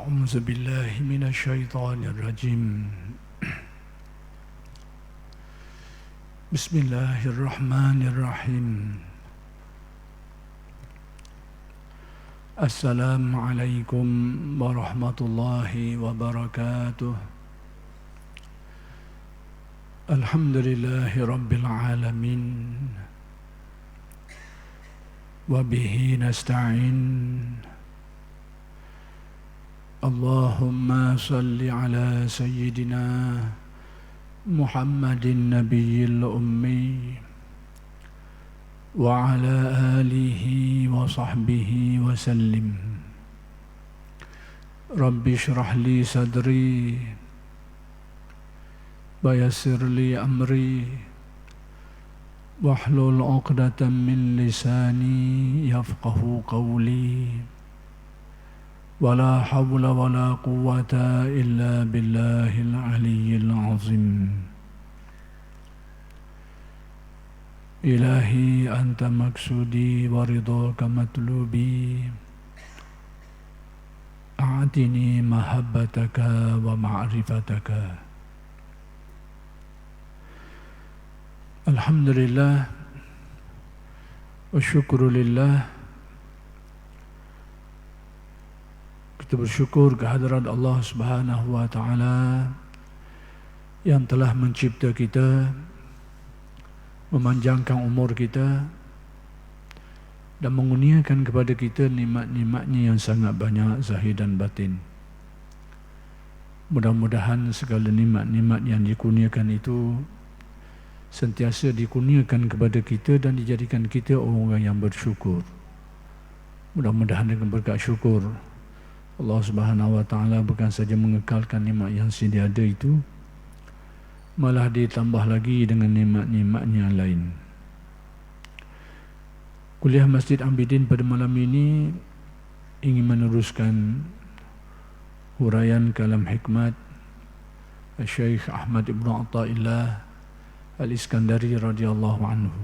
أعوذ بالله من الشيطان الرجيم بسم الله الرحمن الرحيم السلام عليكم ورحمة الله وبركاته الحمد لله رب العالمين وبه نستعين اللهم صل على سيدنا محمد النبي الأمي وعلى آله وصحبه وسلم رب اشرح لي صدري ويسر لي أمري واحلل عقدة من لساني يفقه قولي ولا حول ولا قوة إلا بالله العلي العظيم إلهي أنت مقصودي ورضاك مطلوبي أعطني محبتك ومعرفتك الحمد لله والشكر لله. Kita bersyukur kehadirat Allah Subhanahu wa Ta'ala yang telah mencipta kita, memanjangkan umur kita dan mengurniakan kepada kita nikmat-nikmatnya yang sangat banyak zahir dan batin. Mudah-mudahan segala nikmat-nikmat yang dikurniakan itu sentiasa dikurniakan kepada kita dan dijadikan kita orang yang bersyukur. Mudah-mudahan dengan berkat syukur Allah Subhanahu wa Ta'ala bukan saja mengekalkan nikmat yang sedia ada itu, malah ditambah lagi dengan nikmat-nikmatnya yang lain. Kuliah Masjid Abidin pada malam ini ingin meneruskan huraian kalam hikmat Syekh Ahmad Ibn Athaillah Al-Iskandari radhiyallahu anhu.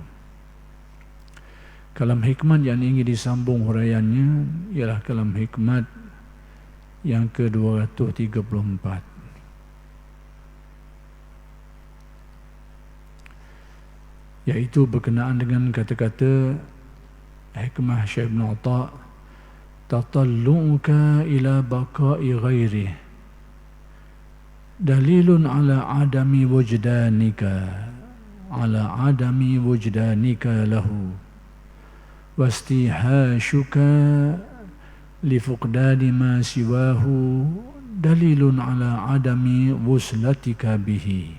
Kalam hikmat yang ingin disambung huraiannya ialah kalam hikmat yang ke-234, yaitu berkenaan dengan kata-kata hikmah Syekh Ibn Atha, tatallu'uka ila baqa'i ghairih dalilun ala adami wujdanika lahu wastihashuka lifuqdani ma siwahu dalilun ala adami wuslatika bihi,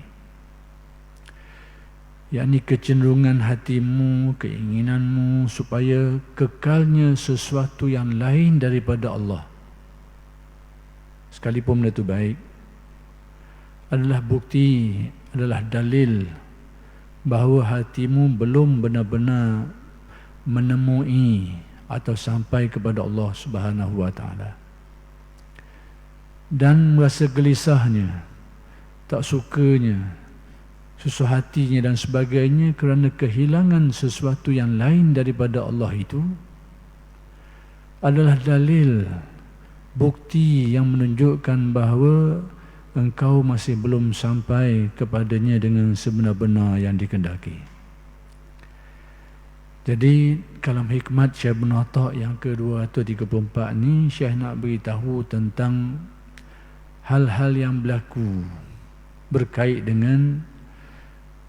yakni kecenderungan hatimu, keinginanmu supaya kekalnya sesuatu yang lain daripada Allah, sekalipun itu baik, adalah bukti, adalah dalil bahawa hatimu belum benar-benar menemui atau sampai kepada Allah Subhanahu wa Ta'ala, dan merasa gelisahnya, tak sukanya, susah hatinya dan sebagainya kerana kehilangan sesuatu yang lain daripada Allah itu adalah dalil, bukti yang menunjukkan bahawa engkau masih belum sampai kepadanya dengan sebenar-benar yang dikehendaki. Jadi kalam hikmat Syekh Ibn Atha yang ke-234 ni, Syekh nak beritahu tentang hal-hal yang berlaku berkait dengan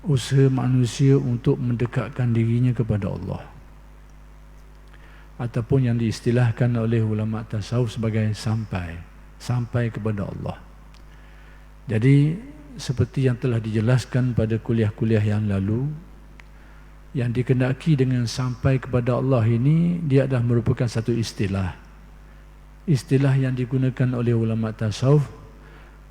usaha manusia untuk mendekatkan dirinya kepada Allah, ataupun yang diistilahkan oleh ulama tasawuf sebagai sampai kepada Allah. Jadi seperti yang telah dijelaskan pada kuliah-kuliah yang lalu, yang dikehendaki dengan sampai kepada Allah ini, dia adalah merupakan satu istilah yang digunakan oleh ulama tasawuf,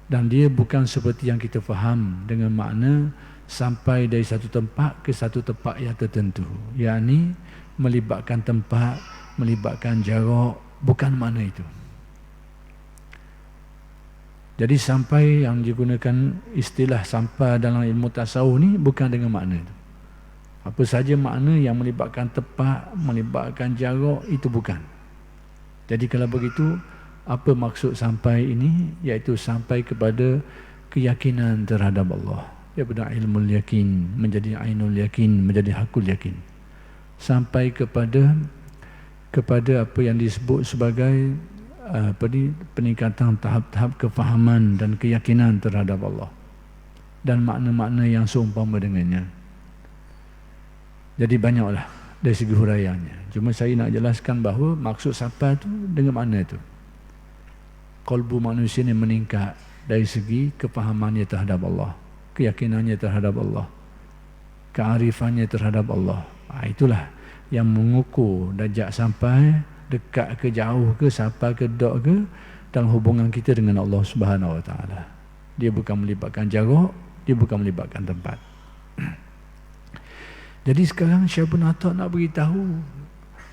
dan dia bukan seperti yang kita faham dengan makna sampai dari satu tempat ke satu tempat yang tertentu, yakni melibatkan tempat, melibatkan jarak, bukan makna itu. Jadi sampai yang digunakan istilah sampai dalam ilmu tasawuf ni bukan dengan makna itu. Apa saja makna yang melibatkan tempat, melibatkan jarak, itu bukan. Jadi kalau begitu, Apa maksud sampai ini? Iaitu sampai kepada keyakinan terhadap Allah. Daripada ilmul yakin menjadi ainul yakin, menjadi hakul yakin. Sampai kepada apa yang disebut sebagai peningkatan tahap-tahap kefahaman dan keyakinan terhadap Allah dan makna-makna yang seumpama dengannya. Jadi banyaklah dari segi huraiannya. Cuma saya nak jelaskan bahawa maksud sampai itu dengan makna itu. Qalbu manusia ini meningkat dari segi kefahamannya terhadap Allah, keyakinannya terhadap Allah, kearifannya terhadap Allah. Itulah yang mengukur darjat sampai, dekat ke jauh ke, sampai ke dok ke, dalam hubungan kita dengan Allah Subhanahu Wa Taala. Dia bukan melibatkan jarak, dia bukan melibatkan tempat. Jadi sekarang Syekh Ibn Atta nak beritahu,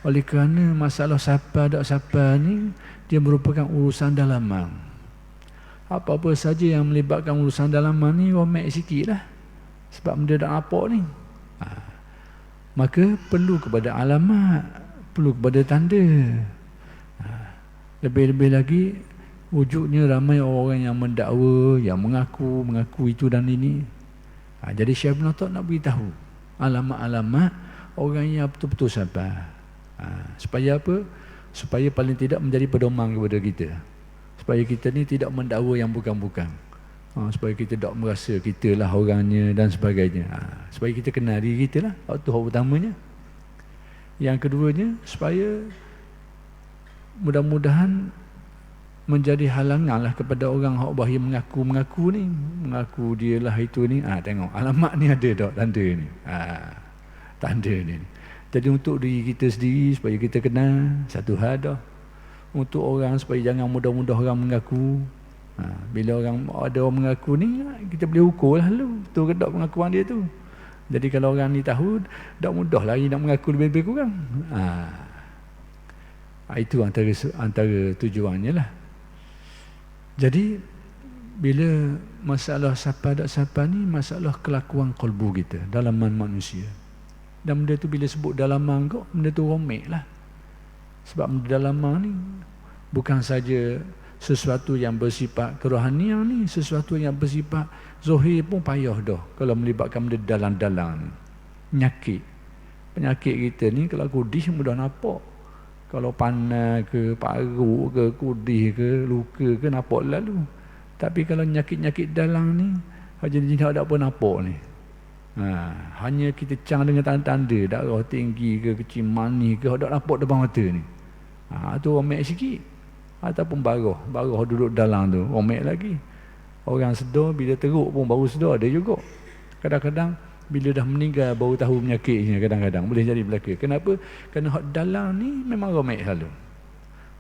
oleh kerana masalah siapa tak siapa ni, dia merupakan urusan dalaman. Apa-apa saja yang melibatkan urusan dalaman ni, romek sikit lah. Sebab benda tak nampak ni. Maka perlu kepada alamat, perlu kepada tanda. Lebih-lebih lagi, wujudnya ramai orang yang mendakwa, yang mengaku itu dan ini. Jadi Syekh Ibn Atta nak beritahu alamat-alamat orang yang betul-betul sabar. Supaya apa? Supaya paling tidak menjadi pedoman kepada kita. Supaya kita ni tidak mendakwa yang bukan-bukan. Supaya kita tak merasa kita lah orangnya dan sebagainya. Supaya kita kenal diri kita lah. Itu hal utamanya. Yang keduanya, supaya mudah-mudahan menjadi halangan lah kepada orang hak bahaya mengaku ni. Mengaku dia lah itu ni. Tengok, alamat ni ada tak tanda ni. Tanda ni. Jadi untuk diri kita sendiri, supaya kita kenal, satu hal dah. Untuk orang, supaya jangan mudah-mudah orang mengaku. Bila ada orang mengaku ni, kita boleh ukur lah lu, betul ke tak pengakuan dia tu. Jadi kalau orang ni tahu, tak mudah lagi nak mengaku lebih-lebih kurang. Itu antara tujuannya lah. Jadi bila masalah siapa tak siapa ni, masalah kelakuan qalbu kita, dalaman manusia. Dan benda tu bila sebut dalaman kok, benda tu romek lah. Sebab benda dalaman ni bukan saja sesuatu yang bersifat kerohanian ni, sesuatu yang bersifat zahir pun payah dah kalau melibatkan benda dalam-dalam ni. Penyakit kita ni kalau kudih mudah nampak. Kalau panas ke, paruk ke, kudih ke, luka ke, nampak lalu. Tapi kalau nyakit-nyakit dalam ni, jenis tak ada apa nampak ni. Hanya kita cang dengan tanda-tanda, darah tinggi ke, kecil mani ke, tak nampak depan mata ni. Tu romek sikit. Ataupun barah duduk dalam tu, romek lagi. Orang sedar, bila teruk pun baru sedar, ada juga. Kadang-kadang bila dah meninggal baru tahu penyakitnya, kadang-kadang boleh jadi belaka. Kenapa? Kerana hak dalam ni memang romek selalu.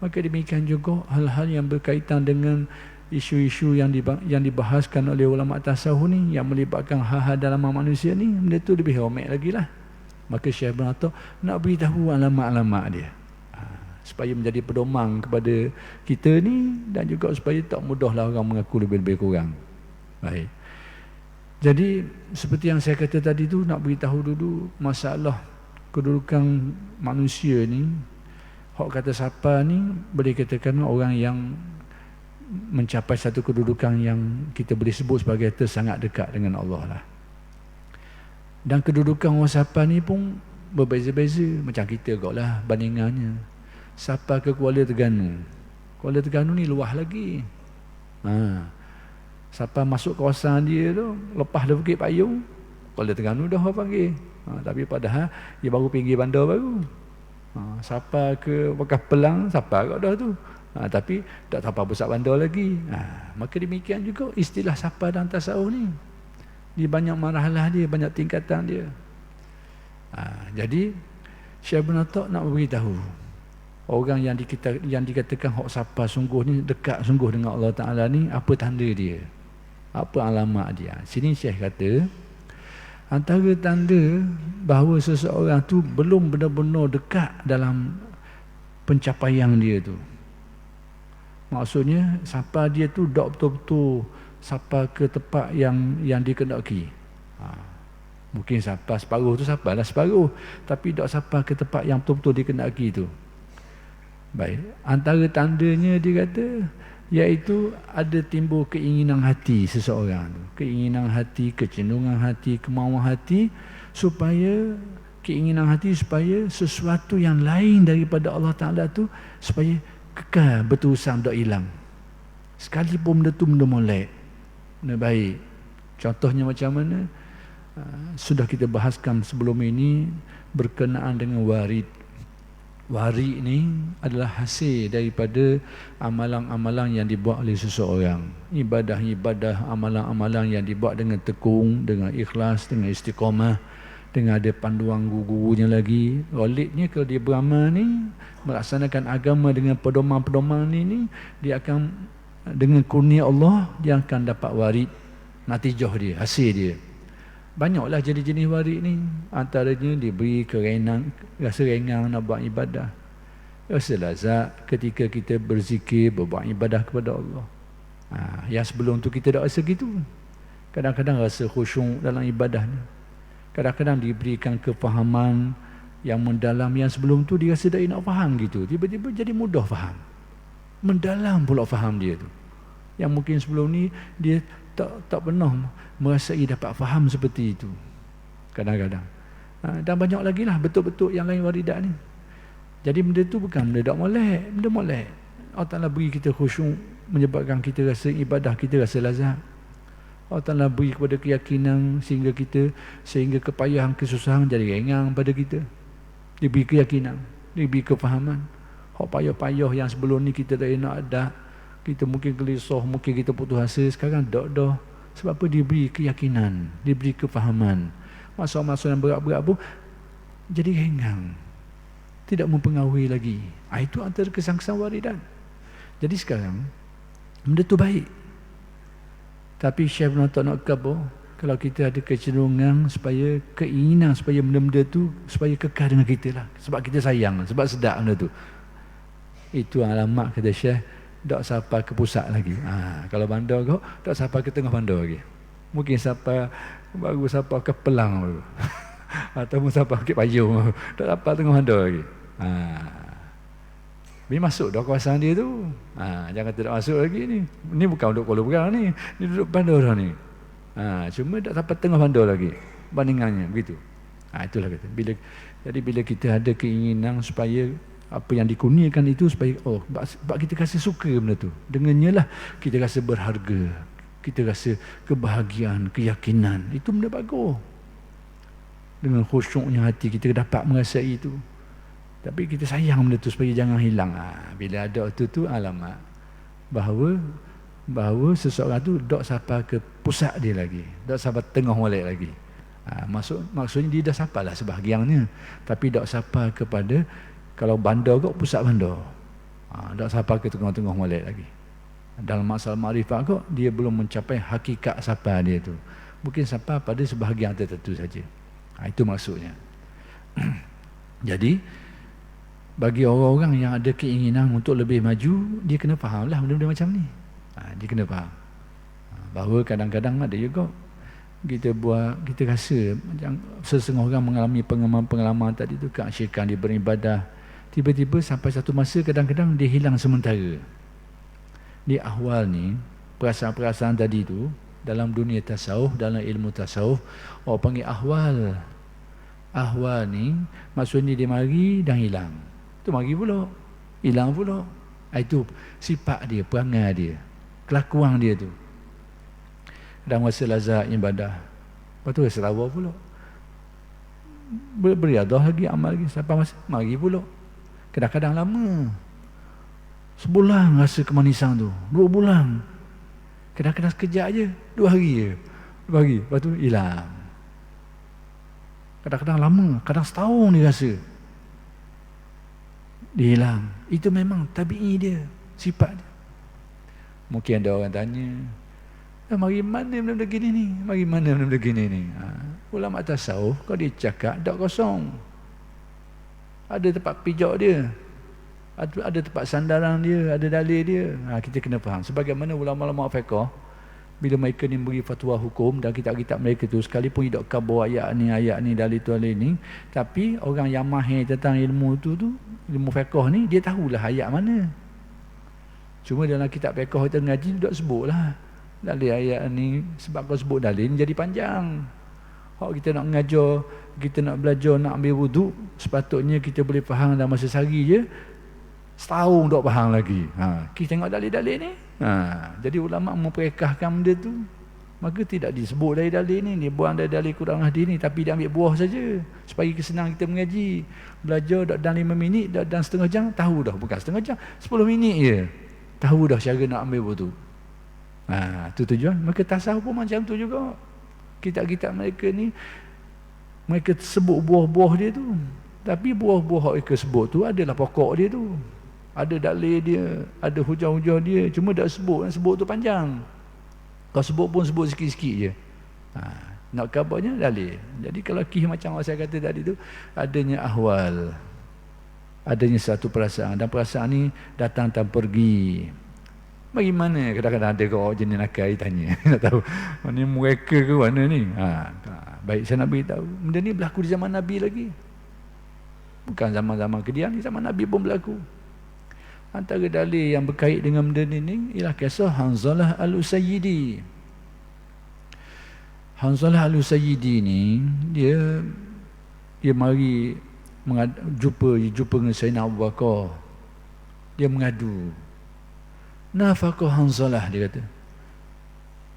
Maka demikian juga hal-hal yang berkaitan dengan isu-isu yang dibahaskan oleh ulama tasawuf ni, yang melibatkan hal-hal dalam manusia ni, benda tu lebih romek lagi lah. Maka Syekh Ibn Atta nak beritahu alamat-alamat dia, supaya menjadi pedoman kepada kita ni, dan juga supaya tak mudahlah orang mengaku lebih-lebih kurang. Baik. Jadi seperti yang saya kata tadi tu, nak beritahu dulu masalah kedudukan manusia ni. Hak kata siapa ni boleh katakan orang yang mencapai satu kedudukan yang kita boleh sebut sebagai sangat dekat dengan Allah lah. Dan kedudukan orang siapa ni pun berbeza-beza. Macam kita kot lah bandingannya. Siapa ke Kuala Terengganu. Kuala Terengganu ni luah lagi. Siapa masuk kawasan dia tu, lepas dah Bukit Payung, Kuala Terengganu dah orang panggil. Tapi padahal dia baru pinggir bandar baru. Siapa ke Bekas Pelang, siapa kat dah tu. Tapi tak sampai besar bandar lagi. Maka demikian juga istilah siapa dan tasawuf ni. Dia banyak marhalah dia, banyak tingkatan dia. Jadi Syekh Ibn Atta nak beritahu orang yang dikatakan hak siapa sungguh ni, dekat sungguh dengan Allah Ta'ala ni, apa tanda dia, apa alamat dia. Sini Syekh kata, antara tanda bahawa seseorang tu belum benar-benar dekat dalam pencapaian dia tu, maksudnya siapa dia tu tak betul-betul siapa ke tempat yang dikehendaki. Mungkin siapa separuh tu siapa lah separuh, tapi tak siapa ke tempat yang betul-betul dikehendaki tu. Baik, antara tandanya dia kata, iaitu ada timbul keinginan hati seseorang tu. Keinginan hati, kecenderungan hati, kemauan hati, supaya keinginan hati supaya sesuatu yang lain daripada Allah Ta'ala tu supaya kekal berterusan, tak hilang. Sekalipun benda tu benda molek, benda baik. Contohnya macam mana? Sudah kita bahaskan sebelum ini berkenaan dengan warid. Warid ni adalah hasil daripada amalan-amalan yang dibuat oleh seseorang. Ibadah-ibadah, amalan-amalan yang dibuat dengan tekun, dengan ikhlas, dengan istiqamah, dengan ada panduan guru-gurunya lagi. Walidnya kalau dia beramal ni, melaksanakan agama dengan pedoman-pedoman ni, dia akan dengan kurnia Allah, dia akan dapat warid, natijah dia, hasil dia. Banyaklah jenis-jenis warid ni. Antaranya diberi kerenang, rasa ringan nak buat ibadah, rasa lazat ketika kita berzikir, berbuat ibadah kepada Allah. Yang sebelum tu kita tak rasa gitu. Kadang-kadang rasa khusyuk dalam ibadah ni. Kadang-kadang diberikan kefahaman yang mendalam, yang sebelum tu dia rasa tak nak faham gitu. Tiba-tiba jadi mudah faham. Mendalam pula faham dia tu. Yang mungkin sebelum ni dia tak pernah merasai dapat faham seperti itu. Kadang-kadang. Dan banyak lagi lah betul-betul yang lain waridat ni. Jadi benda tu bukan benda tak molek, benda molek. Allah Ta'ala beri kita khusyuk, menyebabkan kita rasa ibadah kita rasa lazat. Allah Ta'ala beri kepada keyakinan sehingga kepayahan, kesusahan jadi ringan pada kita. Dia beri keyakinan, dia beri kefahaman. Hak payah-payah yang sebelum ni kita tak nak ada, kita mungkin gelisah, mungkin kita putus asa, sekarang dah. Sebab apa? Dia beri keyakinan, dia beri kefahaman. Masa-masa yang berat-berat pun jadi ringan, tidak mempengaruhi lagi. Itu antara kesan-kesan waridan. Jadi sekarang benda tu baik, tapi Syekh nak kabur kalau kita ada kecenderungan supaya keinginan supaya benda-benda tu supaya kekal dengan kita lah, sebab kita sayang, sebab sedap benda tu. Itu alamat kata Syekh, tak sampai ke pusat lagi. Kalau bandar kau tak sampai ke tengah bandar lagi. Mungkin baru sampai ke Pelang baru. Ataupun sampai ke Payung, tak sampai tengah bandar lagi. Bila masuk dah kawasan dia tu. Jangan tidak masuk lagi ni. Ni bukan duduk Kuala Berang ni. Ni duduk bandar dah ni. Cuma tak sampai tengah bandar lagi bandingannya begitu. Itulah kata. Bila kita ada keinginan supaya apa yang dikurniakan itu supaya sebab kita rasa suka benda tu, dengannya lah kita rasa berharga, kita rasa kebahagiaan, keyakinan. Itu benda bagus. Dengan khusyuknya hati kita dapat merasai itu. Tapi kita sayang benda tu supaya jangan hilang. Bila ada tu alamat bahawa seseorang tu dok sampai ke pusat dia lagi, dok sampai tengah molek lagi. Maksudnya dia dah sampai lah sebahagiannya, tapi dok sampai kepada, kalau bandar kau pusat bandar, tak sampai ke tengah-tengah molek lagi. Dalam masalah makrifat kau, dia belum mencapai hakikat sampai dia tu. Mungkin sampai pada sebahagian tertentu saja. Itu maksudnya. Jadi bagi orang-orang yang ada keinginan untuk lebih maju, dia kena fahamlah benda-benda macam ni. Dia kena faham bahawa kadang-kadang ada juga kita rasa macam sesetengah orang mengalami pengalaman tadi tu, keasyikan dia beribadah, tiba-tiba sampai satu masa kadang-kadang dia hilang sementara. Di ahwal ni, perasaan-perasaan tadi tu dalam dunia tasawuf, dalam ilmu tasawuf, orang panggil ahwal. Ahwal ni maksudnya dia mari dan hilang. Tu mari pula, hilang pula. Itu sifat dia, perangai dia, kelakuan dia tu. Dan rasa lazat ibadah, lepas tu rasa lawa pula, beriadah lagi, amal lagi, sampai masa mari pula. Kadang-kadang lama, sebulan rasa kemanisan tu, 2 bulan, kadang-kadang sekejap je, 2 hari je, 2 hari, lepas tu hilang. Kadang-kadang lama, kadang setahun dia rasa dia hilang. Itu memang tabi'i dia, sifat dia. Mungkin ada orang tanya, mari mana benda-benda gini ni, mari mana benda-benda gini ni. Ulama tasawuf kalau dia cakap tak kosong, ada tempat pijak dia, ada tempat sandaran dia, ada dalil dia. Kita kena faham. Sebagaimana ulama-ulama fiqh bila mereka ni beri fatwa hukum dan kitab-kitab mereka tu, sekalipun tidak kabur ayat ni, dalil tu, dalil ni, tapi orang yang mahir tentang ilmu tu, ilmu fiqh ni, dia tahulah ayat mana. Cuma dalam kitab fiqh kita mengaji tak sebutlah dalil ayat ni, sebab kalau sebut dalil ni jadi panjang. Kalau kita nak mengajar, kita nak belajar, nak ambil wuduk, sepatutnya kita boleh faham dalam masa sehari je, setahun tak faham lagi. Kita tengok dalil-dalil ni. Jadi ulama memperekahkan benda tu, maka tidak disebut dalil-dalil ni, dia buang dalil Quran hadis ni, tapi dia ambil buah saja supaya senang kita mengaji. Belajar dalam 5 minit, dalam setengah jam tahu dah, bukan setengah jam, 10 minit je tahu dah cara nak ambil wuduk. Tu tujuan. Maka tasawuf pun macam tu juga. Kitab-kitab mereka ni, mereka sebut buah-buah dia tu, tapi buah-buah mereka sebut tu adalah pokok dia tu, ada dalil dia, ada hujah-hujah dia, cuma tak sebut tu panjang. Kalau sebut pun sebut sikit-sikit je. Nak kabarnya dalil. Jadi kalau macam saya kata tadi tu, adanya ahwal, adanya satu perasaan, dan perasaan ni datang dan pergi. Bagaimana kadang-kadang ada orang jenis nakal tanya nak tahu mana mereka ke mana ni. Baik, saya nak beritahu, benda ni berlaku di zaman Nabi lagi, bukan zaman-zaman kemudian, di zaman Nabi pun berlaku. Antara dalil yang berkait dengan benda ni ialah kisah Hanzalah Al-Usayyidi. Hanzalah Al-Usayyidi ni dia mari jumpa dengan Sayyidina Abu Bakar. Dia mengadu. Nafaqah Hanzalah, dia kata.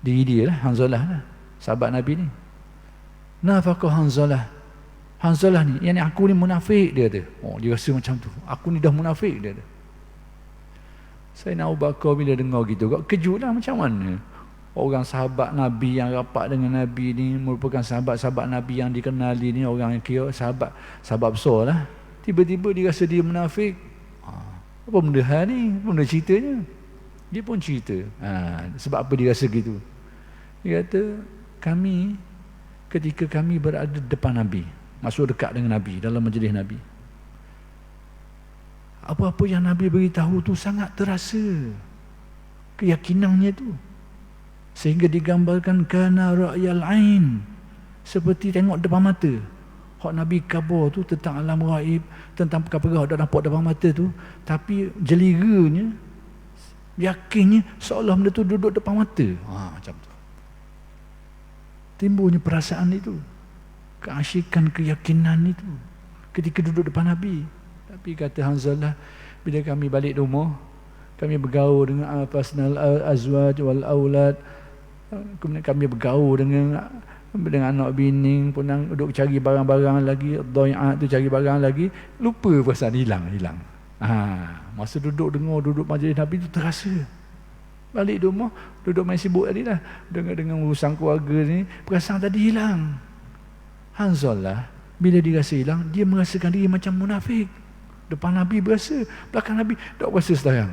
Diri dia lah, Hanzalah lah, sahabat Nabi ni. Nafaqah Hanzalah. Hanzalah ni, yang ni aku ni munafik, dia kata. Dia rasa macam tu. Aku ni dah munafik, dia kata. Sayyidina Abu Bakar bila dengar gitu, kejut lah, macam mana orang sahabat Nabi yang rapat dengan Nabi ni, merupakan sahabat-sahabat Nabi yang dikenali ni, orang yang kira sahabat besar lah, tiba-tiba dia rasa dia munafik. Apa benda hal ni? Apa benda ceritanya? Dia pun cerita sebab apa dia rasa gitu. Dia kata, ketika kami berada depan Nabi, masuk dekat dengan Nabi, dalam majlis Nabi, apa-apa yang Nabi beritahu tu sangat terasa keyakinannya tu, sehingga digambarkan kana ra'yal ain, seperti tengok depan mata. Hak Nabi khabar tu tentang alam ghaib, tentang perkara-perkara dah nampak depan mata tu, tapi jeliranya, yakinnya seolah benda tu duduk depan mata. Macam tu. Timbulnya perasaan itu, keasyikan, keyakinan itu ketika duduk depan Nabi. Tapi kata Hanzalah, bila kami balik rumah, kami bergaul dengan fasnal azwaj wal aulad, kemudian kami bergaul dengan anak bini, punang duduk cari barang-barang lagi, dhai'at tu cari barang lagi, lupa perasaan, hilang. Masa duduk majlis Nabi tu terasa. Balik rumah, duduk main sibuk tadi lah, dengan urusan keluarga ni, perasaan tadi hilang. Hanzalah bila dia rasa hilang, dia merasakan diri macam munafik. Depan Nabi berasa, belakang Nabi tak berasa sekarang.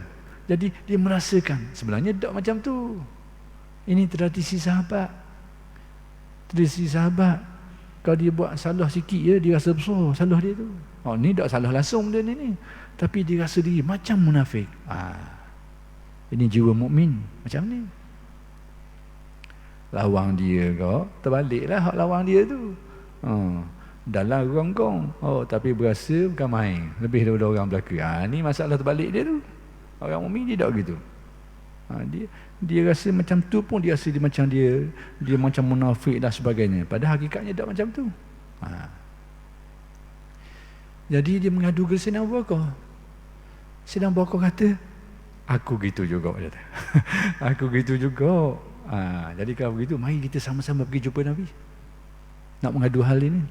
Jadi dia merasakan sebenarnya tak macam tu. Ini tradisi sahabat. Kalau dia buat salah sikit je, dia rasa besar salah dia tu. Ni tak salah langsung dia ni. Tapi dia rasa diri macam munafik. Ini jiwa mukmin macam ni. Lawang dia kau, terbaliklah hak lawang dia tu. Dalam rongkong, tapi berasa bukan main, lebih daripada orang belaka. Ni masalah terbalik dia tu. Orang mukmin dia tak gitu. Dia rasa macam tu pun dia rasa dia macam munafik dan sebagainya. Padahal hakikatnya tak macam tu. Jadi dia mengadu ke Sayyidina Abu Bakar. Sayyidina Abu Bakar kata, aku gitu juga. Aku gitu juga. Jadi kalau begitu, mari kita sama-sama pergi jumpa Nabi, nak mengadu hal ini.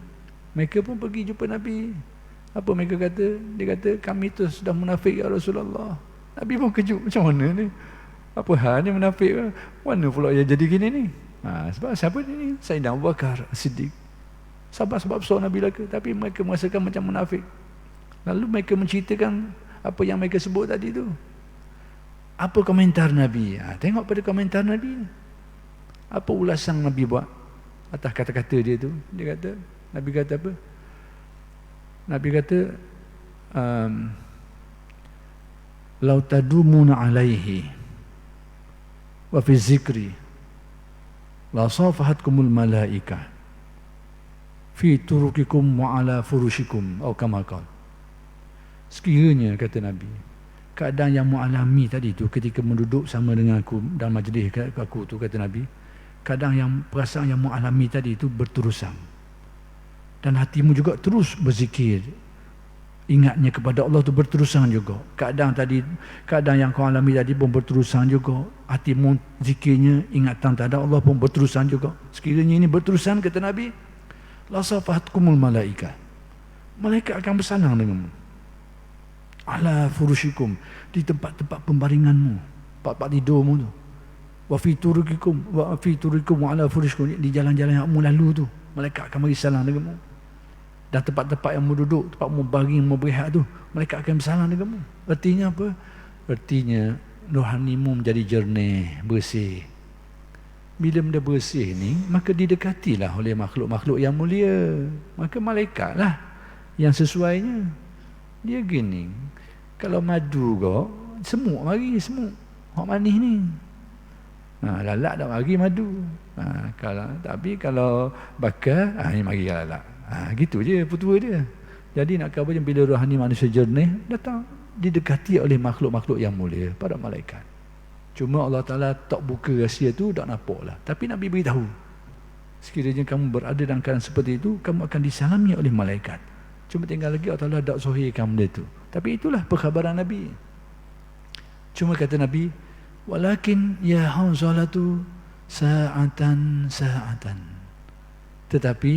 Mereka pun pergi jumpa Nabi. Apa mereka kata? Dia kata, kami tu sudah munafik ya Rasulullah. Nabi pun kejut, macam mana ni? Apa hal ni munafik? Mana pula yang jadi gini ni? Sebab siapa ni? Sayyidina Abu Bakar Siddiq. Sahabat-sahabat besar Nabi laka, tapi mereka merasakan macam munafik. Lalu mereka menceritakan apa yang mereka sebut tadi tu. Apa komentar Nabi? Tengok pada komentar Nabi. Apa ulasan Nabi buat atas kata-kata dia tu? Dia kata, Nabi kata apa? Nabi kata, lau tadumuna alaihi wa fi zikri la safahatkumul malaikah fi turukikum wa ala furushikum atau kama qala. Sekiranya kata Nabi, keadaan yang mu'alami tadi tu ketika menduduk sama dengan aku dalam majlis aku tu, kata Nabi, kadang yang perasaan yang mu'alami tadi itu berterusan dan hatimu juga terus berzikir, ingatnya kepada Allah tu berterusan juga. Keadaan yang kau alami tadi pun berterusan juga, hatimu zikirnya, ingatan terhadap Allah pun berterusan juga. Sekiranya ini berterusan, kata Nabi, la safahatkumul malaikah, malaikat akan bersalang denganmu ala furushikum, di tempat-tempat pembaringanmu, tempat tidurmu tu, wa fi turukikum wa ala furushikum, di jalan-jalan yang kamu lalu tu, malaikat akan bagi salam denganmu. Dan tempat-tempat yang duduk, tempat membaring, berehat tu, malaikat akan bersalam denganmu. Artinya apa? Artinya rohanimu menjadi jernih, bersih. Bila benda bersih ni, maka didekatilah oleh makhluk-makhluk yang mulia. Maka malaikatlah yang sesuainya. Dia gini, kalau madu kau, semut mari, semut hak manis ni. Lalat tak mari madu. Tapi kalau bakar, ni mari lalat. Gitu je petua dia. Jadi nak kata apa, bila rohani manusia jernih datang, didekati oleh makhluk-makhluk yang mulia, para malaikat. Cuma Allah Ta'ala tak buka rahsia tu, tak nampak lah. Tapi Nabi beritahu, sekiranya kamu berada dalam keadaan seperti itu, kamu akan disalami oleh malaikat. Cuma tinggal lagi Allah Ta'ala tak zahirkan benda tu. Tapi itulah perkhabaran Nabi. Cuma kata Nabi, walakin ya Hanzalatu sa'atan. Tetapi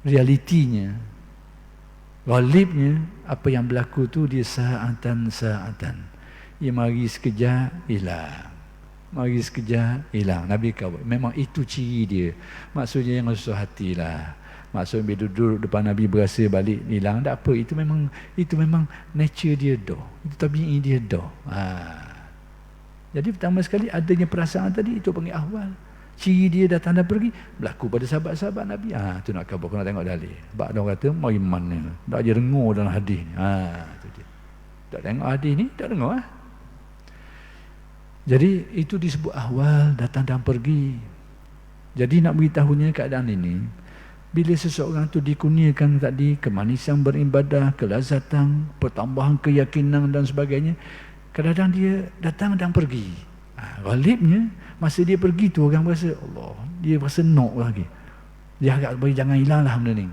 realitinya, ghalibnya, apa yang berlaku tu dia sa'atan. Ia mari sekejap hilang, mari sekejap hilang. Nabi kata memang itu ciri dia. Maksudnya jangan susah hatilah. Maksudnya bila duduk depan Nabi berasa balik hilang, tak apa, itu memang nature dia dah, itu tabi'i dia dah. Jadi pertama sekali adanya perasaan tadi, itu panggil ahwal. Ciri dia datang dan pergi berlaku pada sahabat-sahabat Nabi. Tu nak khabar, nak tengok dalil. Sebab dia kata mai mana tak je dengar dalam hadis ni. Tu dia. Tak tengok hadis ni, tak dengar Jadi itu disebut ahwal, datang dan pergi. Jadi nak beritahunya keadaan ini, bila seseorang tu dikurniakan tadi kemanisan beribadah, kelazatan, pertambahan keyakinan dan sebagainya, kadang-kadang dia datang dan pergi. Ghalibnya masa dia pergi tu orang rasa Allah, dia rasa nak lagi. Dia agak bagi jangan hilanglah benda ni.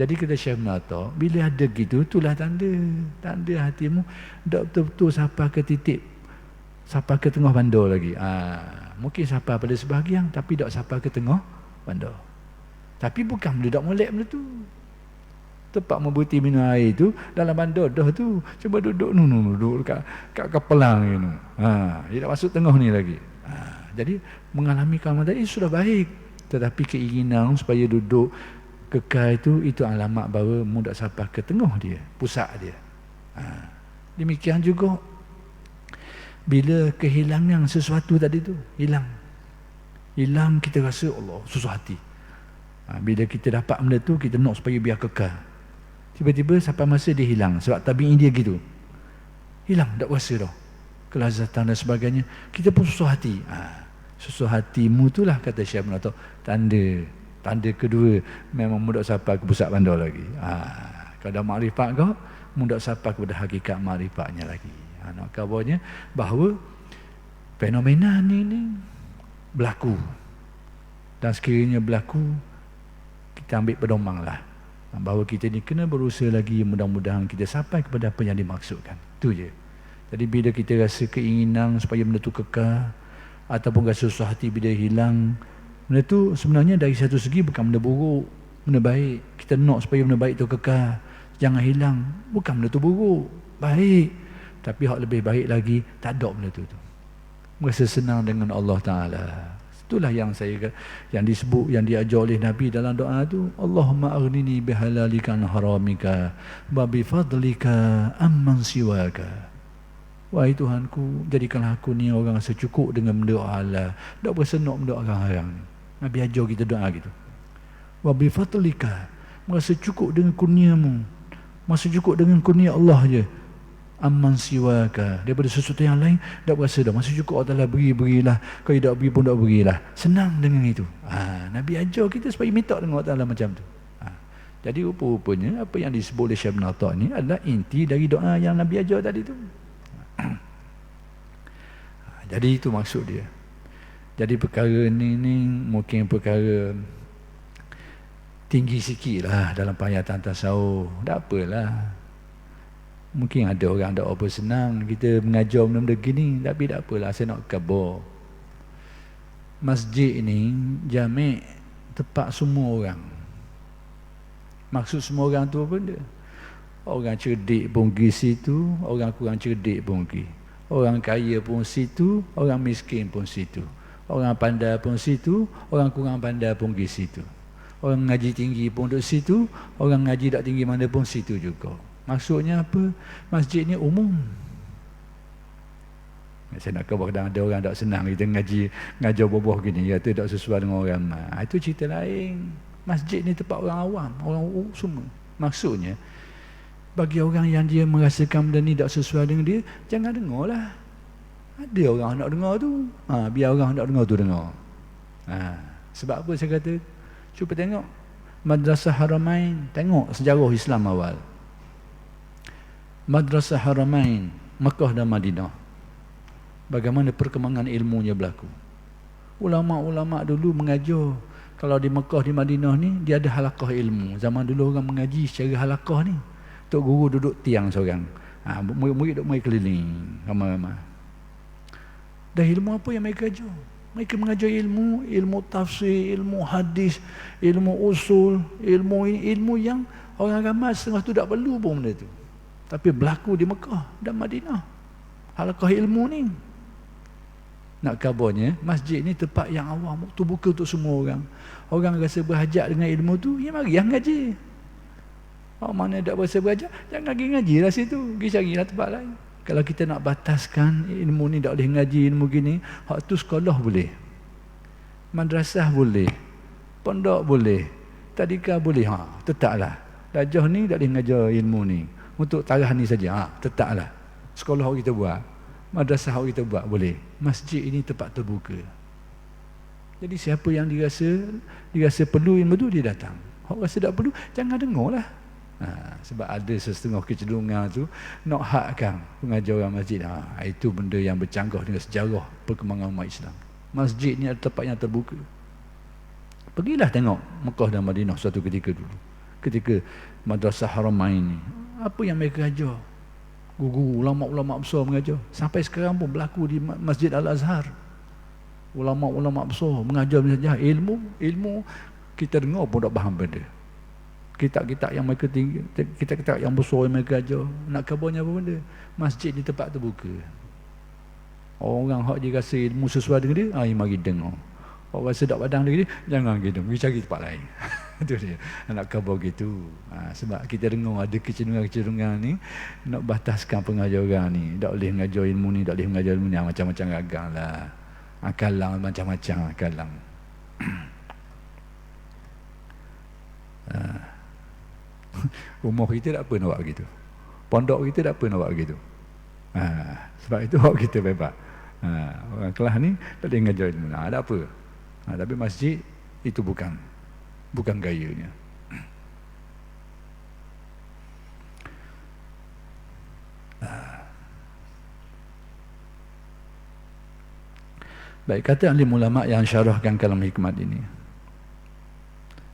Jadi kata Syekh Melata, bila ada gitu, itulah tanda hatimu tak betul-betul sampai ke titik, sampai ke tengah bandar lagi. Mungkin sampai pada sebahagian, tapi tak sampai ke tengah bandar. Tapi bukan benda tak molek benda tu. Tempat memberhenti minum air tu dalam bandar dah tu, cuba duduk duduk kat kapelang ni. Dia tak masuk tengah ni lagi. Jadi mengalami kalman tadi sudah baik, tetapi keinginan supaya duduk kekal itu alamat bahawa mu tak sampai ke tengah dia, pusat dia. Demikian juga bila kehilangan sesuatu tadi tu, hilang kita rasa Allah susah hati. Bila kita dapat benda tu, kita nak supaya biar kekal. Tiba-tiba sampai masa dia hilang, sebab tabi'i dia gitu. Hilang, tak rasa dah kelazatan dan sebagainya, kita pun susah hati. Susah hatimu itulah, kata Syekh Melata, tanda kedua, memang mudah sampai ke pusat bandar lagi. Kalau makrifat kau, mudah sampai kepada hakikat makrifatnya lagi. Nak kabarnya bahawa fenomena ni berlaku, dan sekiranya berlaku, kita ambil pedomang lah, bahawa kita ni kena berusaha lagi, mudah-mudahan kita sampai kepada apa yang dimaksudkan. Itu je. Jadi bila kita rasa keinginan supaya benda tu kekal, ataupun rasa susah hati bila hilang, benda tu sebenarnya dari satu segi bukan benda buruk, benda baik. Kita nak supaya benda baik tu kekal, jangan hilang, bukan benda tu buruk, baik. Tapi hak lebih baik lagi, tak ada benda tu. Merasa senang dengan Allah Ta'ala. Itulah yang disebut, yang diajar oleh Nabi dalam doa tu, Allahumma aghnini bihalalika an haramika wa bifadlika amman siwaka. Wahai Tuhanku, jadikanlah aku ni orang secukup dengan benda halal, tak bersenok benda orang haram. Nabi ajar kita doa gitu. Wa bifadlika, merasa cukup dengan kurniamu, merasa cukup dengan kurnia Allah je. amman siwaka, daripada sesuatu yang lain tak berasa dah, masa cukup Allah Ta'ala berilah, kalau tak beri pun tak berilah, senang dengan itu. Nabi ajar kita supaya minta dengan Allah Ta'ala macam tu. Jadi rupa-rupanya apa yang disebut oleh Syekh Ibn Atta' ni adalah inti dari doa yang Nabi ajar tadi tu. Jadi itu maksud dia. Jadi perkara ni mungkin perkara tinggi sikit lah dalam payatan tasawuf. Tak apalah. Mungkin ada orang tak apa senang kita mengajar benda-benda gini, tapi tak apalah, saya nak khabar. Masjid ni jami' tempat semua orang. Maksud semua orang tu apa benda? Orang cerdik pun pergi situ, orang kurang cerdik pun pergi. Orang kaya pun situ, orang miskin pun situ. Orang pandai pun situ, orang kurang pandai pun pergi situ. Orang ngaji tinggi pun duduk situ, orang ngaji tak tinggi mana pun situ juga. Maksudnya apa? Masjid ni umum. Saya nak khabar kadang ada orang tak senang kita ngajar boboh gini, kata tak sesuai dengan orang ramai. Itu cerita lain. Masjid ni tempat orang awam, orang semua. Maksudnya bagi orang yang dia merasakan benda ni tak sesuai dengan dia, jangan dengar lah. Ada orang nak dengar tu, biar orang nak dengar tu dengar. Sebab apa saya kata, cuba tengok Madrasah Haramain, tengok sejarah Islam awal. Madrasah Haramain, Mekah dan Madinah, bagaimana perkembangan ilmunya berlaku. Ulama-ulama dulu mengajar. Kalau di Mekah, di Madinah ni, dia ada halaqah ilmu. Zaman dulu orang mengaji secara halaqah ni. Tok guru duduk tiang seorang. Murid duduk mai keliling ramai-ramai. Dah ilmu apa yang mereka ajar? Mereka mengajar ilmu tafsir, ilmu hadis, ilmu usul, ilmu yang orang ramai setengah tu tak perlu pun benda tu. Tapi berlaku di Mekah dan Madinah. Halaqah ilmu ni. Nak kabarnya, masjid ni tempat yang awam, terbuka untuk semua orang. Orang rasa berhajat dengan ilmu tu, ya mari yang ngaji. Mana tak rasa berhajat, jangan pergi ngaji lah situ. Pergi carilah tempat lain. Kalau kita nak bataskan ilmu ni tak boleh ngaji ilmu gini, hak tu sekolah boleh. Madrasah boleh. Pondok boleh. Tadika boleh. Tetaplah. Dajah ni tak boleh ngajar ilmu ni. Untuk tarikh ni saja, tetaplah. Sekolah kita buat, madrasah kita buat, boleh. Masjid ini tempat terbuka. Jadi siapa yang dirasa perlu ilmu tu, dia datang. Orang rasa tak perlu, jangan dengar lah. Sebab ada setengah kecenderungan tu nak hakkan pengajar orang masjid. Itu benda yang bercanggah dengan sejarah perkembangan umat Islam. Masjid ni adalah tempat yang terbuka. Pergilah tengok Mekah dan Madinah suatu ketika dulu. Ketika Madrasah Haramain ni, apa yang mereka ajar? Guru, ulama-ulama besar mengajar. Sampai sekarang pun berlaku di Masjid Al-Azhar. Ulama-ulama besar mengajar saja ilmu kita dengar pun tak faham benda. Kitab-kitab yang mereka tinggi, kitab-kitab yang besar yang mereka ajar, nak kabarnya apa benda? Masjid ni tempat terbuka. Orang hak dia rasa ilmu sesuai dengan dia, mari dengar. Orang rasa tak padang dengan dia, jangan gitu, pergi cari tempat lain. Itu dia, nak khabar gitu. Sebab kita dengar ada kecenderungan-kecenderungan ni nak bataskan pengajaran ni, tak boleh mengajar ilmu ni, tak boleh mengajar ilmu ni, macam-macam ragam lah. Kalang macam-macam kalang. Rumah kita tak apa nak buat begitu. Pondok kita tak apa nak buat begitu. Sebab itu hak kita bebas. Orang kelas ni tak boleh mengajar ilmu. Tak apa. Tapi masjid itu bukan gayanya. Baik, kata alim ulama yang syarahkan kalam hikmat ini.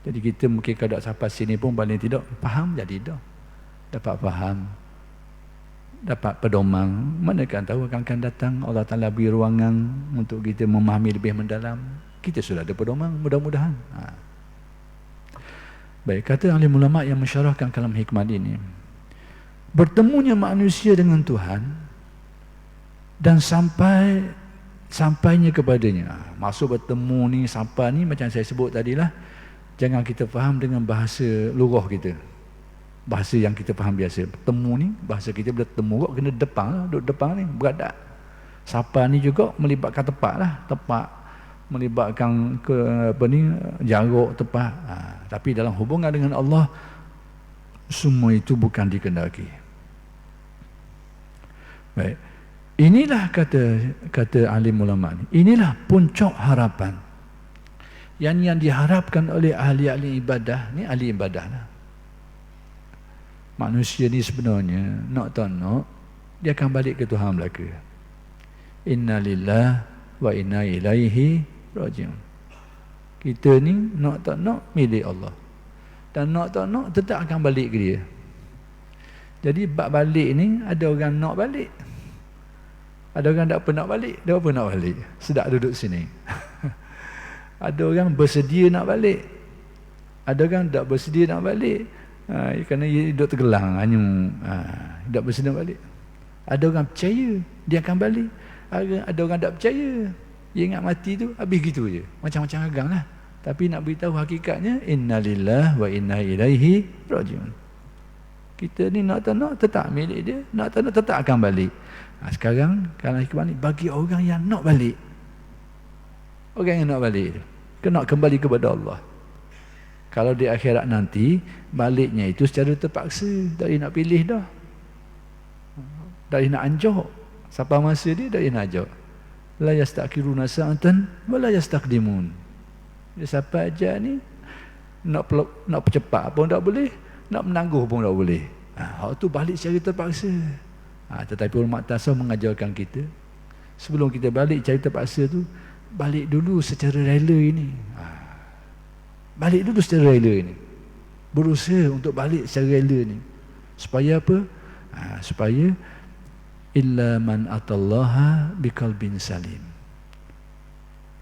Jadi kita mungkin kalau sampai sini pun paling tidak faham, jadi dah dapat faham, dapat pedoman. Mana kan tahu akan datang Allah Ta'ala beri ruangan untuk kita memahami lebih mendalam. Kita sudah ada pedoman, mudah-mudahan. Baik, kata alim ulama yang mensyarahkan kalam hikmat ini, bertemunya manusia dengan Tuhan dan sampainya kepadanya. Maksud bertemu ni, sampai ni macam saya sebut tadilah, jangan kita faham dengan bahasa lurah kita, bahasa yang kita faham biasa. Bertemu ni bahasa kita, bila temu kena depan lah, duduk depan ni beradak. Sampai ni juga melibatkan tempat lah, tempat melibatkan jarak tepat. Tapi dalam hubungan dengan Allah, semua itu bukan dikendaki. Baik. Inilah kata alim ulama ni. Inilah puncak harapan. Yang diharapkan oleh ahli-ahli ibadah ni, ahli ibadah lah. Manusia ni sebenarnya nak tak nak dia akan balik ke Tuhan belaka. Inna lillah wa inna ilaihi raji'un. Kita ni nak tak nak milik Allah. Dan nak tak nak tetap akan balik ke dia. Jadi bab balik ni ada orang nak balik. Ada orang tak pernah nak balik, dia apa nak balik? Sedap duduk sini. Ada orang bersedia nak balik. Ada orang tak bersedia nak balik. Kerana dia duduk tergelang, tak bersedia nak balik. Ada orang percaya dia akan balik. Ada orang tak percaya. Dia ingat mati tu habis gitu je. Macam-macam agak lah. Tapi nak beritahu hakikatnya, innalillah wa inna ilaihi raji'un. Kita ni nak tak nak tetap milik dia, nak tak nak tetap akan balik. Sekarang kalau hikmah ni bagi orang yang nak balik. Orang yang nak balik kena kembali kepada Allah. Kalau di akhirat nanti baliknya itu secara terpaksa, tak boleh nak pilih dah. Tak boleh nak anjak. Siapa masa dia tak boleh nak anjak. La yastakiruna sa'atan wa la yastakdimun. Dia siapa aja ni nak percepat pun tak boleh, nak menangguh pun tak boleh. Hak tu balik secara terpaksa. Tetapi ulama tasawuf mengajarkan kita sebelum kita balik secara terpaksa tu, balik dulu secara rela ini. Balik dulu secara rela ini. Berusaha untuk balik secara rela ni. Supaya apa? Supaya illa man atallaha biqalbin salim.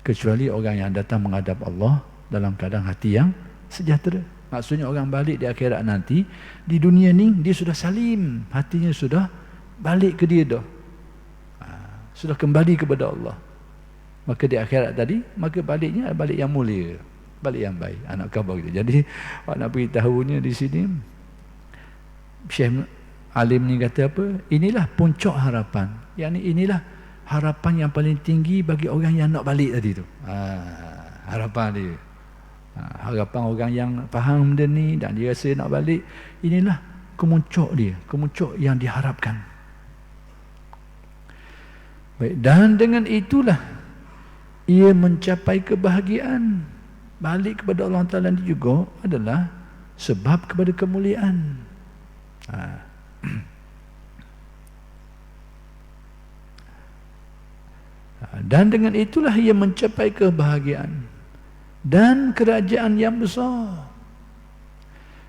Kecuali orang yang datang menghadap Allah dalam keadaan hati yang sejahtera. Maksudnya orang balik di akhirat nanti, di dunia ni dia sudah salim, hatinya sudah balik ke dia dah. Sudah kembali kepada Allah. Maka di akhirat tadi, maka baliknya balik yang mulia, balik yang baik. Anak khabar kita. Jadi nak beritahunya di sini, Syekh Alim ni kata apa? Inilah puncak harapan. Yang inilah harapan yang paling tinggi bagi orang yang nak balik tadi tu. Harapan dia. Harapan orang yang faham benda ni dan dia rasa nak balik, inilah kemuncak dia, kemuncak yang diharapkan. Baik, dan dengan itulah ia mencapai kebahagiaan. Balik kepada Allah Ta'ala ini juga adalah sebab kepada kemuliaan. Dan dengan itulah ia mencapai kebahagiaan dan kerajaan yang besar.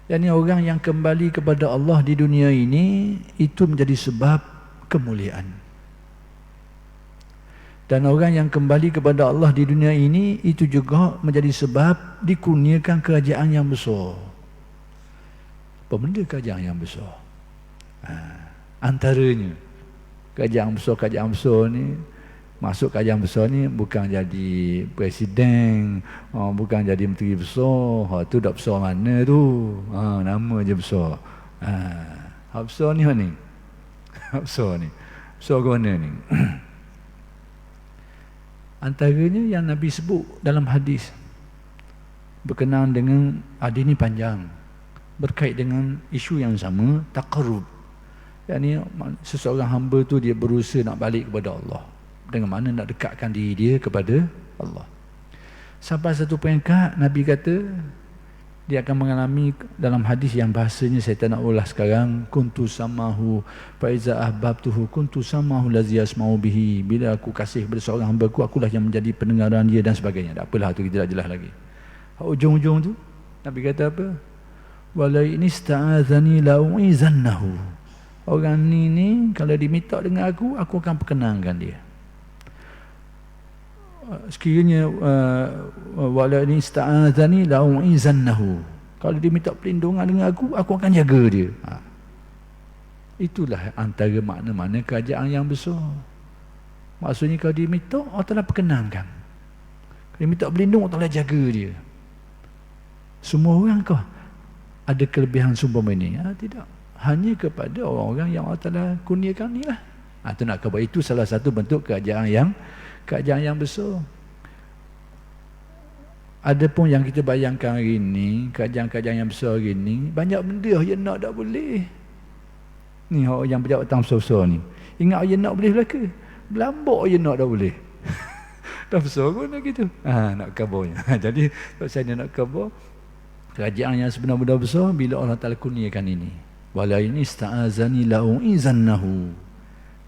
Yani orang yang kembali kepada Allah di dunia ini, itu menjadi sebab kemuliaan. Dan orang yang kembali kepada Allah di dunia ini, itu juga menjadi sebab dikurniakan kerajaan yang besar. Apa benda kerajaan yang besar? Antaranya kerajaan besar ni, masuk kerajaan besar ni bukan jadi presiden, bukan jadi menteri besar. Tu dah besar mana tu? Nama je besar. Besar ni ni. Besar ni. Besar ke mana ni? Antaranya yang Nabi sebut dalam hadis berkenaan dengan hadis ni panjang, berkait dengan isu yang sama, taqarrub. Yani seseorang hamba tu dia berusaha nak balik kepada Allah. Dengan mana nak dekatkan diri dia kepada Allah. Sampai satu peringkat Nabi kata dia akan mengalami dalam hadis yang bahasanya saya tak nak ulas sekarang, kuntu samahu fa iza ahbabtuhu kuntu samahu lazi yasma'u bihi. Bila aku kasih kepada seorang hamba-Ku, akulah yang menjadi pendengaran dia dan sebagainya. Tak apalah, tu kita tak jelas lagi. Ujung-ujung tu Nabi kata apa? Wala in ista'adzani la'u'izannahu. Orang ni kalau diminta dengan aku akan perkenankan dia. Sekiranya wala in ista'adzani la'u'izannahu. Kalau dia minta perlindungan dengan aku akan jaga dia. Itulah antara makna-makna kerajaan yang besar. Maksudnya kalau dia minta, Allah telah perkenankan. Kalau dia minta berlindung, Allah telah jaga dia. Semua orang kah ada kelebihan seumpama ini? Tidak. Hanya kepada orang-orang yang Allah telah kurniakan ni lah. Itu nak khabar. Itu salah satu bentuk kerajaan yang besar. Adapun yang kita bayangkan hari ini, kerajaan-kerajaan yang besar hari ini, banyak benda yang nak tak boleh. Ni orang yang pejabat besar-besar ni. Ingat ayah nak boleh belaka. Belambak ayah nak dah boleh. Dah besar pun nak gitu. Nak kabarnya. Jadi kalau saya nak kabar, kerajaan yang sebenar-benar besar bila Allah Ta'ala kurniakan ini. Wala ini ista'azani la'u'izannahu.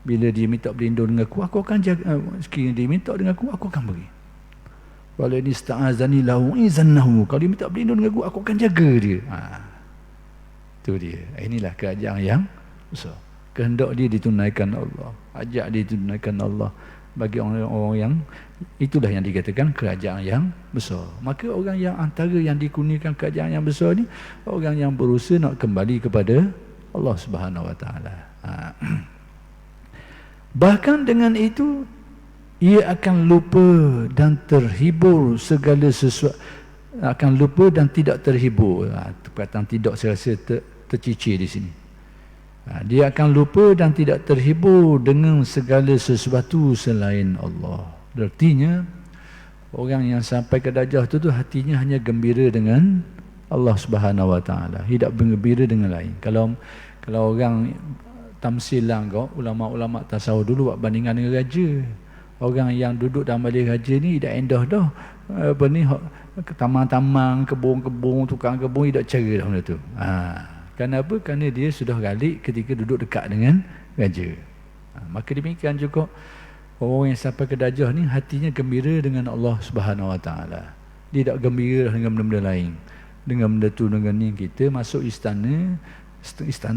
Bila dia minta berlindung dengan aku akan jaga. Sekiranya dia minta dengan aku akan beri. Wala ini ista'azani la'u'izannahu. Kalau dia minta berlindung dengan aku akan jaga dia. Itu dia. Inilah kerajaan yang besar. Kehendak dia ditunaikan Allah. Ajak dia ditunaikan Allah. Bagi orang-orang yang itulah yang dikatakan kerajaan yang besar. Maka orang yang antara yang dikurniakan kerajaan yang besar ni orang yang berusaha nak kembali kepada Allah Subhanahu Wa Taala. Bahkan dengan itu ia akan lupa dan terhibur segala sesuatu, akan lupa dan tidak terhibur. Perkataan tidak saya rasa tercicir di sini. Dia akan lupa dan tidak terhibur dengan segala sesuatu selain Allah. Artinya orang yang sampai ke darjah tu hatinya hanya gembira dengan Allah Subhanahu Wa Taala, tidak bergembira dengan lain. Kalau orang tamsil lah kau, ulama-ulama tasawuf dulu buat bandingan dengan raja. Orang yang duduk dalam balik raja ni tidak endah dah. Apa ni tamang-tamang, kebun-kebun, tukang kebun tidak cara dah benda tu. Kenapa? Kerana dia sudah galik ketika duduk dekat dengan raja. Maka demikian juga orang yang sampai ke darjah ni hatinya gembira dengan Allah Subhanahu Wa Taala. Dia tak gembira dengan benda-benda lain. Dengan benda tu, dengan ni kita masuk istana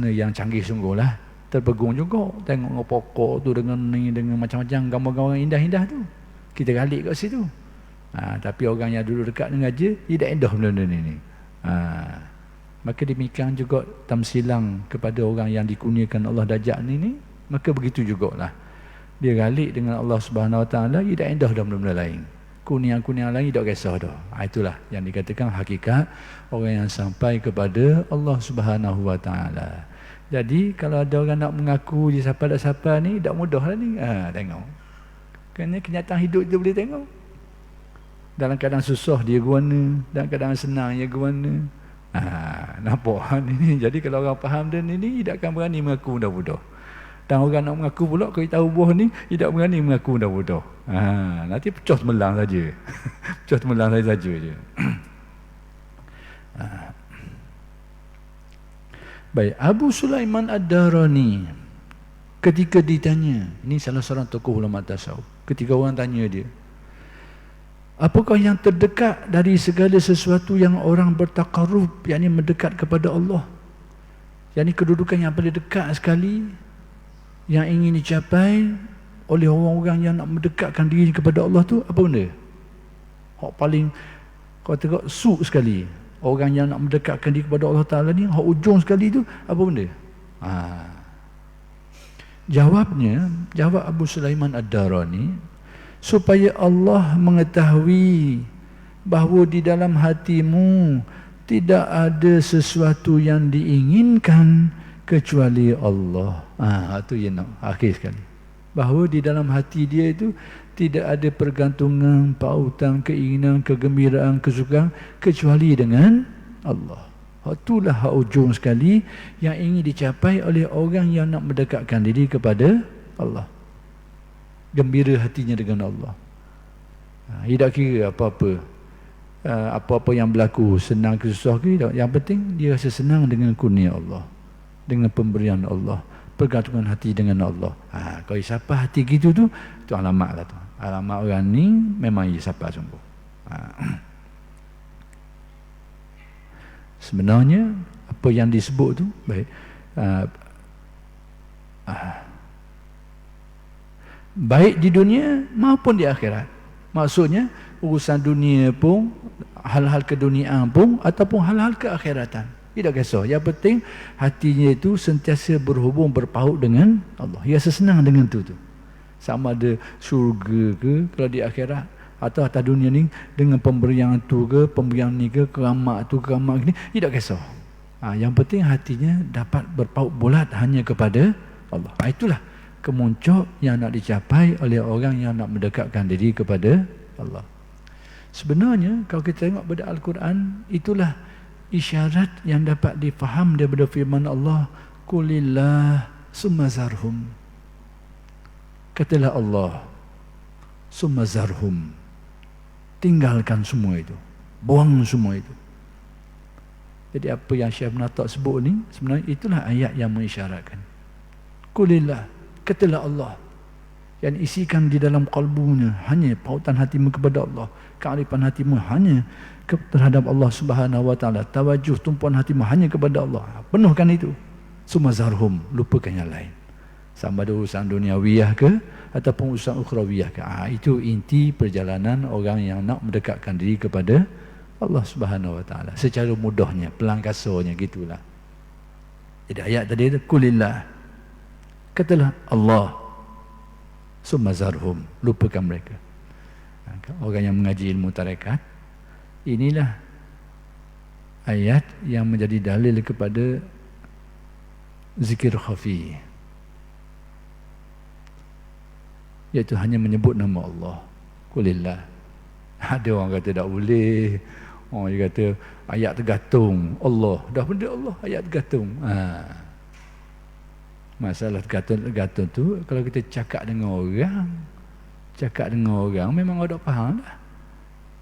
yang canggih sungguh lah. Terpegung juga tengok pokok tu dengan ni, dengan macam-macam gambar-gambar indah-indah tu. Kita galik kat situ. Tapi orang yang duduk dekat dengan raja tidak endah benda-benda ni. Maka demikian juga tamsilang kepada orang yang dikurniakan Allah dajjal ni, maka begitu jugalah. Dia galik dengan Allah Subhanahu Wa Taala, dia tak endah dalam benda lain. Kurnia-kurnia lain tak kisah dah. Itulah yang dikatakan hakikat orang yang sampai kepada Allah Subhanahu Wa Taala. Jadi kalau ada orang nak mengaku dia siapa ni, tak mudahlah ni. Tengok. Kerana kenyataan hidup dia boleh tengok. Dalam keadaan susah dia guana, dalam keadaan senang dia guana. Nampak ni. Jadi kalau orang faham dan ini tidak akan berani mengaku budak-budak. Dan orang nak mengaku pula kalau tahu buah ni tidak berani mengaku budak-budak. Nanti pecah temelang saja. Pecah temelang saja je. Baik, Abu Sulaiman Ad-Darani ketika ditanya, ini salah seorang tokoh ulama tasawuf, ketika orang tanya dia, apakah yang terdekat dari segala sesuatu yang orang bertakarrub, yakni mendekat kepada Allah, yakni kedudukan yang paling dekat sekali yang ingin dicapai oleh orang-orang yang nak mendekatkan diri kepada Allah tu, apa benda? Hak paling kau tengok suk sekali, orang yang nak mendekatkan diri kepada Allah Ta'ala ni, hak ujung sekali tu apa benda? Jawab Abu Sulaiman Ad-Darani, supaya Allah mengetahui bahawa di dalam hatimu tidak ada sesuatu yang diinginkan kecuali Allah. Itu yang nak akhir sekali. Bahawa di dalam hati dia itu tidak ada pergantungan, pautan, keinginan, kegembiraan, kesukaan kecuali dengan Allah. Itulah hak ujung sekali yang ingin dicapai oleh orang yang nak mendekatkan diri kepada Allah. Gembira hatinya dengan Allah. Tidak kira apa-apa, apa-apa yang berlaku, senang ke susah ke, yang penting dia rasa senang dengan kurnia Allah, dengan pemberian Allah, pergantungan hati dengan Allah. Kalau siapa hati gitu tu, itu alamat lah tu. Alamat orang ni memang dia siapa sungguh. Sebenarnya apa yang disebut tu baik, baik di dunia maupun di akhirat. Maksudnya urusan dunia pun, hal-hal keduniaan pun, ataupun hal-hal keakhiratan, tidak kisah. Yang penting hatinya itu sentiasa berhubung, berpaut dengan Allah. Dia senang dengan tu. Sama ada syurga ke kalau di akhirat, atau atas dunia ni dengan pemberian tu ke, pemberian ni ke, keramat tu, keramat ni, tidak kisah. Yang penting hatinya dapat berpaut bulat hanya kepada Allah. Itulah kemuncak yang nak dicapai oleh orang yang nak mendekatkan diri kepada Allah. Sebenarnya kalau kita tengok pada Al-Quran, itulah isyarat yang dapat difaham daripada firman Allah, Qulillah summa zarhum. Katalah Allah, summa zarhum, tinggalkan semua itu, buang semua itu. Jadi apa yang Syekh Ibn Atta' sebut ni, sebenarnya itulah ayat yang mengisyaratkan. Qulillah, katalah Allah, yang isikan di dalam kalbunya hanya pautan hatimu kepada Allah, kearifan hatimu hanya terhadap Allah Subhanahu wa taala, tawajuh tumpuan hatimu hanya kepada Allah. Penuhkan itu. Summa zarhum, lupakan yang lain. Sama ada urusan duniawiyah ke ataupun urusan ukhrawiyah ke. Itu inti perjalanan orang yang nak mendekatkan diri kepada Allah Subhanahu wa taala. Secara mudahnya, pelang kasarnya gitulah. Jadi ayat tadi itu qulillah, katalah Allah, summa zarhum, lupakan mereka. Orang yang mengaji ilmu tarekat, inilah ayat yang menjadi dalil kepada zikir khafi, iaitu hanya menyebut nama Allah. Qulillah. Ada orang kata tak boleh, orang dia kata ayat tergantung Allah, dah benda Allah ayat tergantung. Masalah tergantung tu, kalau kita cakap dengan orang memang orang tak faham dah.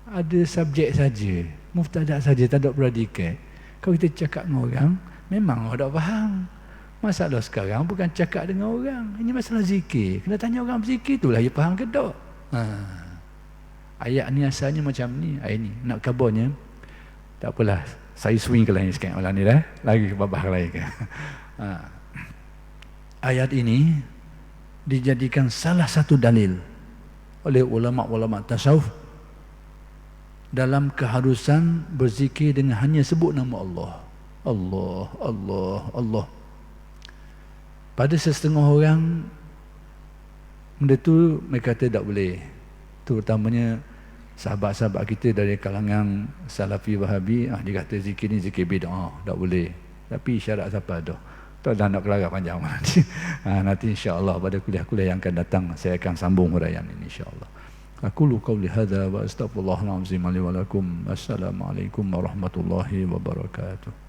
Ada subjek saja, mubtada saja, tak ada predikat. Kalau kita cakap dengan orang memang orang tak faham. Masalah sekarang bukan cakap dengan orang, ini masalah zikir. Kena tanya orang berzikir itulah dia faham ke tak. Ayat ni asalnya macam ni. Ayat ni nak kabarnya, tak apalah, saya swing ke lain sikit malam ni dah, lagi ke babah lain ke. Ayat ini dijadikan salah satu dalil oleh ulama-ulama tasawuf dalam keharusan berzikir dengan hanya sebut nama Allah. Allah, Allah, Allah. Pada setengah orang benda tu mereka kata tak boleh. Terutamanya sahabat-sahabat kita dari kalangan Salafi Wahabi, dia kata zikir ni zikir bid'ah, tak boleh. Tapi syarat siapa dah? Tak dah nak kelarang panjang nanti. Nanti insya-Allah pada kuliah-kuliah yang akan datang saya akan sambung huraian ini insya-Allah. Aqulu qawli hadza wa astaghfirullahal azim li wa lakum. Assalamualaikum warahmatullahi wabarakatuh.